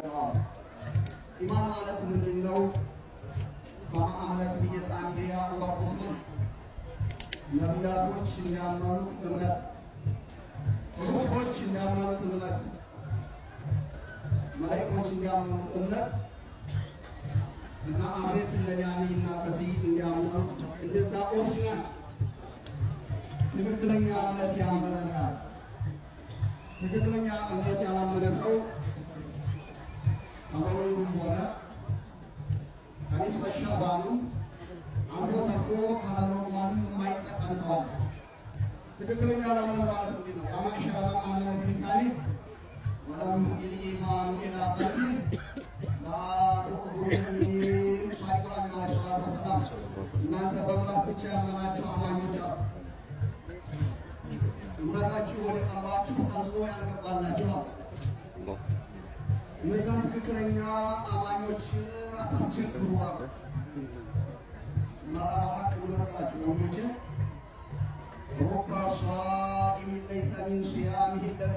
ተነግረዋል። ኢማን ማለት ምንድን ነው? ከማአመነት ብየት አንቢያ ወሩሱል ነቢያቶች የሚያመኑት እምነት፣ ሩሶች የሚያመኑት እምነት፣ መላእክቶች የሚያመኑት እምነት እና አብሬት ለያኒና ከዚህ እንዲያመኑት እንደዛ ኦሪጂናል ትክክለኛ እምነት ያመነናል። ትክክለኛ እምነት ያላመነ ሰው ከመውሊዱም ሆነ ከኒስፈ ሻዕባንም አልፎ ተርፎ ከረመዳንም የማይጠቀም ሰው አለ። ትክክለኛ ያላመነ ማለት ምንድን ነው? ያማን ሸረመ አመነ ቢሊሳኒ ወለም ዩእሚን ኢማኑ ኢላ ቀልቢህ ላ ቱኽዙኒ ሻሪቃ ሚን አሽራፍ ወሰላም። እናንተ በምላስ ብቻ ያመናችሁ አማኞች አሉ፣ እምነታችሁ ወደ ቀልባችሁ ሰርጾ ያልገባላችሁ አሉ። እነዛን ትክክለኛ አማኞችን አታስቸግሩ አሉ። መራራ ሐቅ መሰላችሁ ወንዶችን ሩባ ሻኢሚን ለይሰ ሚን ሺያሚሂ ኢለል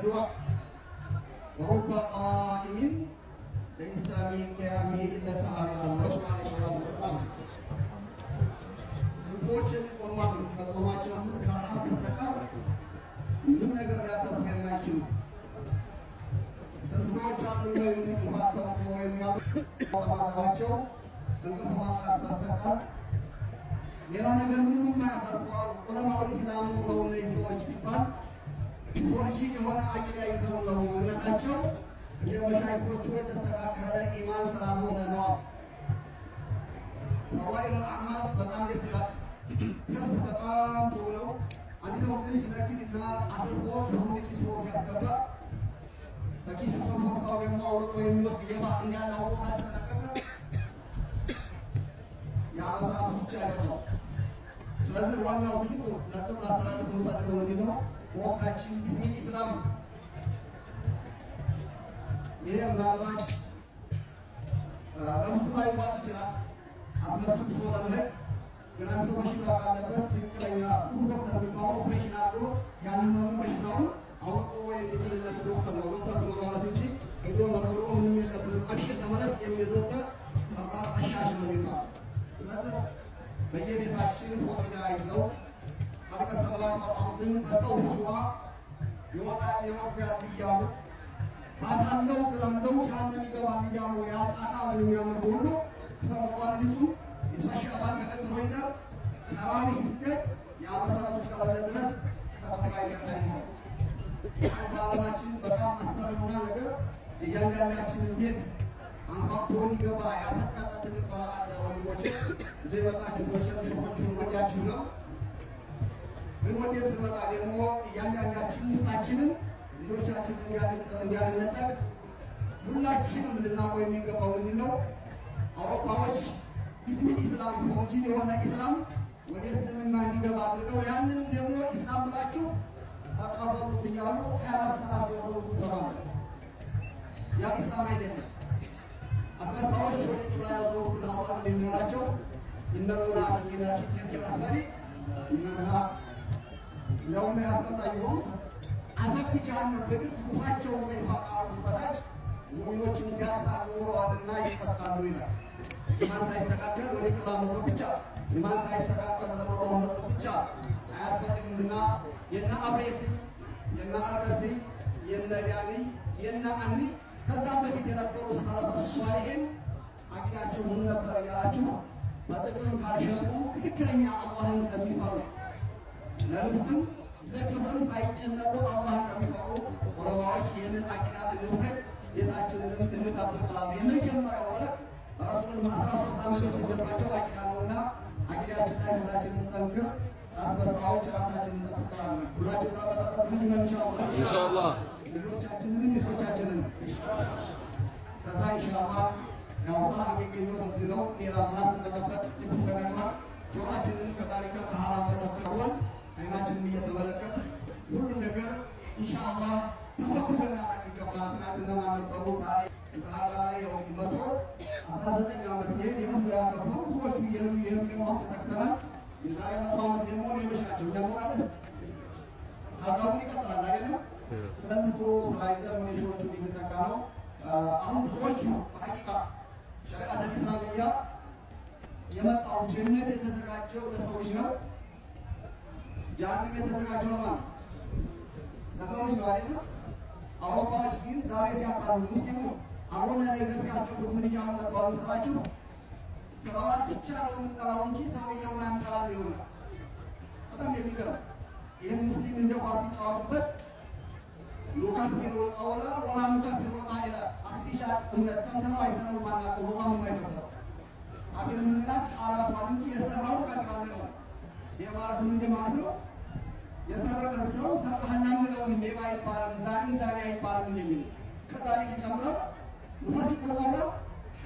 ወሩባ ቃኢሚን ለይሰ ሚን ቂያሚሂ ኢለ ሰሃር ይላል ረሱል ዓለይሂ ሰላቱ ወሰላም። ሰዎች የሚጾማሉ ከጾማቸው ከረሃብ በስተቀር ምንም ነገር ሊያተርፉ የማይችሉ ሰዎች አሉ። እንቅልፋቸው የሚያቸው እንቅልፍ ማጣት በስተቀር ሌላ ነገር ምንም የማያተርፉ ዑለማው ኢስላም ነው እነዚህ ሰዎች ቢባል ኦሪጂን የሆነ አቂዳ ይዘው ነው እምነታቸው። የመሻይኮቹ የተስተካከለ ኢማን ስላልሆነ ነው። ፈዋኢድ አዕማል በጣም ደስ ይላል። ከፍ በጣም ጥሩ ነው። አንድ ሰው ግን ሲነግድና አድርጎ ብሩን ኪሱ ሲያስገባ ከኪሱ ተሞርሳው ደግሞ አውልቆ የሚወስድ ሌባ እንዳለ አውቆ ካልተጠነቀቀ ያ መስራት ብቻ አይበቃው። ስለዚህ ዋናው ትልቁ ነጥብ ላስተላልፍ የምፈልገው ምንድን ነው? ወቅታችን ቢስሚል ኢስላም። ይሄ ምናልባት ለብዙ ላይ ዋጥ ይችላል አስመስል ሰው ለመሄድ ግን አንድ ሰው በሽታ ካለበት ትክክለኛ ዶክተር የሚባለው ኦፕሬሽን አድርጎ ያንን በሽታውን አውቆ ወይም የጤንነት ዶክተር ነው ዶክተር ብሎ ማለት እንጂ ሄዶ መርምሮ ምንም የለብንም አብሽር ተመለስ የሚል ዶክተር ተባር አሻሽ ነው የሚባለው። ስለዚህ በየቤታችን ሆጤና ይዘው አልቀሰባት አጥን በሰው ልጅዋ ይወጣል የወርዳል እያሉ ባታለው ግራለው ሻን የሚገባ እያሉ ያጣጣሉ የሚያመርጉ ሁሉ ተመጣጣሪ ሊሱ የሻሻባን ከቀጥሮ ይላል ታዋሪ ይስገድ ያመሰረቱ እስከሆነ ድረስ ተቀባይነት አይኖርም። በዓለማችን በጣም አስፈሪውና ነገር እያንዳንዳችንን ቤት አንኳኩቶ ሊገባ ያፈጠጠ ትልቅ በረሃ አለ። ወንድሞቼ እዚህ የመጣችሁ ሸሾቹን ወዲያችሁ ነው። ግን ወዴት ስንመጣ ደግሞ እያንዳንዳችን ሚስታችንን ልጆቻችንን እንዲያንነጠቅ ሁላችንም ልናውቀው የሚገባው ምንድን ነው? አውሮፓዎች ቢስሚል ኢስላም ኦሪጂን የሆነ ኢስላም ወደ እስልምና እንዲገባ አድርገው ያንንም ደግሞ ኢስላም ብላችሁ ተቀበሉት እያሉ 24 ሰዓት ሲወሩ ተባለ። ያ ኢስላም አይደለም። አስመሳዎች ወደ ቂብላ ያዞሩ ለአላህ እንደሚላቸው እነሙና ፈቂና ኪትል አስፈሪ ይነና ለውም ያስመሳዩም አዘክት ቻነ በግልጽ ጉፋቸው በይፋቃሉ በታች ሙእሚኖችን ሲያጣሉ ኖረዋልና ይፈታሉ ይላል። ኢማን ሳይስተካከል ወደ ቂብላ መዞር ብቻ፣ ኢማን ሳይስተካከል ወደ መሮጥ መዞር ብቻ አያስፈልግምና የነ አብሬት የነ አልቀሲ የነ ዳኒ የነ አኒ ከዛም በፊት የነበሩ ሰለፈ ሷሊሒን አቂዳቸው ምን ነበር ያላችሁ በጥቅም ካልሸጡ ትክክለኛ አላህን ከሚፈሩ ለልብስም ለክብርም ሳይጨነቁ አላህን ከሚፈሩ ዑለማዎች ይህንን አቂዳ እንውሰድ፣ ቤታችንን እንጠብቅላሉ። የመጀመሪያው ማለት ረሱል 13 ዓመት የተጀመራቸው አቂዳ ነውና አቂዳችን ላይ ሁላችንን ጠንክር አስበሳዎች ራሳችንን እንጠብቅላለን። ሁላችንን በጠበቅ ልጅ ነው ኢንሻአላህ ልጆቻችንን ሚስቶቻችንን ከዛ ኢንሻአላህ ያው አላህ የሚገኘው በዚህ ነው። ሌላ ምናስ መጠበቅ ይተገናማ ጆሮአችንን ከታሪክ ከሐራም መጠበቅ ሆን አይናችንን እየተመለከተ ሁሉም ነገር ኢንሻአላህ ተፈኩርና ይገባ። ትናንትና ማነበሩ ዛሬ ዛሬ ላይ ያው 119 ዓመት ይሄን የሁሉ ያከፈሩ ሰዎች ይሄን ተተክተናል። የዛሬ 100 ዓመት ደግሞ ሌሎች ናቸው እንደሞራለ ታውቃው ይቀጥላል አይደለም። ስለዚህ ጥሩ ስራ ይዘን ወደ ሾቹ እንድንጠቃ ነው። አሁን ብዙዎቹ በሐቂቃ ሸሪዓት ኢስላሚያ የመጣው ጀነት የተዘጋጀው ለሰዎች ነው። ጀሃነም የተዘጋጀው ለማን? ለሰዎች ነው አይደል? አውሮፓዎች ግን ዛሬ ሲያጣሉ ሙስሊሙ አሁን ነገር ሲያስገቡት ምን እያሉ መጥተዋል መሰላችሁ? ስራዋን ብቻ ነው የምንጠራው እንጂ ሰውየውን አንጠራም ይሆናል። በጣም የሚገርም ይህን ሙስሊም እንደ ኳስ ሲጫወቱበት ኑከፍሩ ቀውላ ወላ ኑከፍሩ ቃኢላ አርቲፊሻል እምነት ሰምተነው አይተነው ማናውቀው በጣም የማይፈሰረው አፊር ምንላት ቃላቷን እንጂ የሰራው ከፍራን ነው። የማለት ምን እንደማለት ነው? የሰረቀ ሰው ሰርቀሃና ምለው ሌባ አይባልም፣ ዛሬ አይባልም እንደሚል ከዛሬ ጨምረው ሙፈሲቅ ቀውላ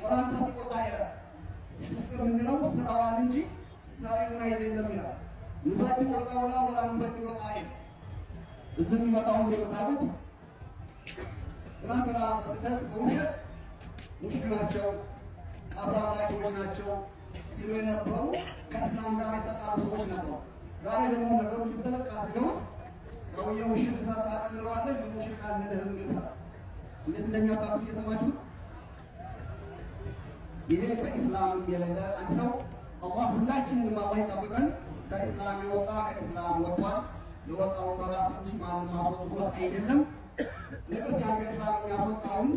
ወላ ሙፈሲቅ ቃኢላ ምስጢር ምንለው ስራዋን እንጂ ሰሪውን አይደለም ይላል። ኑፈሲቅ ቀውላ ወላ ሙፈሲቅ ቃኢላ እዚህ የሚመጣው እንደምታውቁት ትናንትና በስህተት በውሸት ሙሽክ ናቸው፣ ቀብር አምላኪዎች ናቸው ሲሉ የነበሩ ከእስላም ጋር የተጣሉ ሰዎች ነበሩ። ዛሬ ደግሞ ነገሩ ሊበለቅ አድርገው ሰውየው ሙሽክ ሰርታ እንለዋለን ሙሽክ አንልህም ይሉታል። እንዴት እንደሚያጣሉ እየሰማችሁ። ይሄ በኢስላም የሌለ አንድ ሰው አላህ ሁላችንም አላህ ይጠብቀን። ከኢስላም የወጣ ከኢስላም ወጥቷል። የወጣውን በራሱ እንጂ ማንም አስወጥቶት አይደለም። ንቅስ ያለ ኢስላም የሚያስወጣውን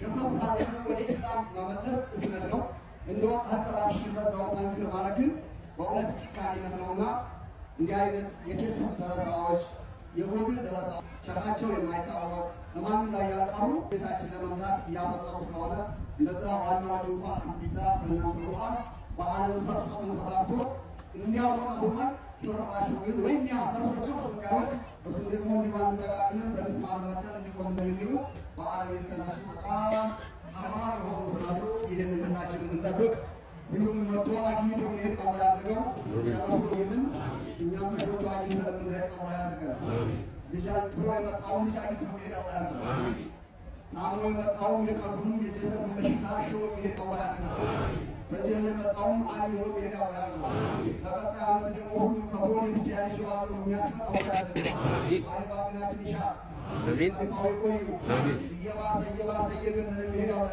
ገፈፍ አድርጎ ወደ ኢስላም መመለስ እዝነት ነው። እንደወጣ ተራብሽ በዛው ጠንክር ማለት ግን በእውነት ጭካኔነት ነውና እንዲህ አይነት የፌስቡክ ደረሳዎች የጎግል ደረሳዎች ሸኻቸው የማይታወቅ ለማንም ላይ ያልቀሩ ቤታችን ለመምራት እያፈጠሩ ስለሆነ እንደዛ ዋናዎቹ እንኳ አልሐምዱሊላህ በእናንተ ሩሃ በዓለም ፈርሶ ተንኮታክቶ እንዲያውቀ ሆኗል። ሹራሹ ግን ወይም ያ ፈርሶ ጨርሶ እንዲያወቅ እሱም ደግሞ እንዲባን ጠቃቅንን በሚስማር መተን እንዲቆም የሚሉ በዓለም የተነሱ በጣም አማር የሆኑ ስላሉ ይህንን ሁላችን እንጠብቅ። ሁሉም መጥቶ አግኝቶ መሄድ አላህ ያድርገው። ሸረፉ ይህንን እኛም ልጆቹ አግኝተን የምንሄድ አላህ ያድርገን። ልጃችሁ የመጣውን ልጅ አግኝቶ መሄድ አላህ ያድርገን። ታሞ የመጣውን የቀልቡንም የጀሰቡን በሽታ ሽሮ መሄድ አላህ ያድርገን። በጀህል የመጣውም አሊ ሆኖ መሄድ አላህ ያድርገን። በቀጣይ ዓመት ደግሞ ሁሉም ከቦሌ ብቻ ያልሸዋሉ የሚያስቀር አላህ ያድርገን። አይባብናችን ይሻል አሚን ቆዩ እየባሰ እየገነነ መሄድ አላህ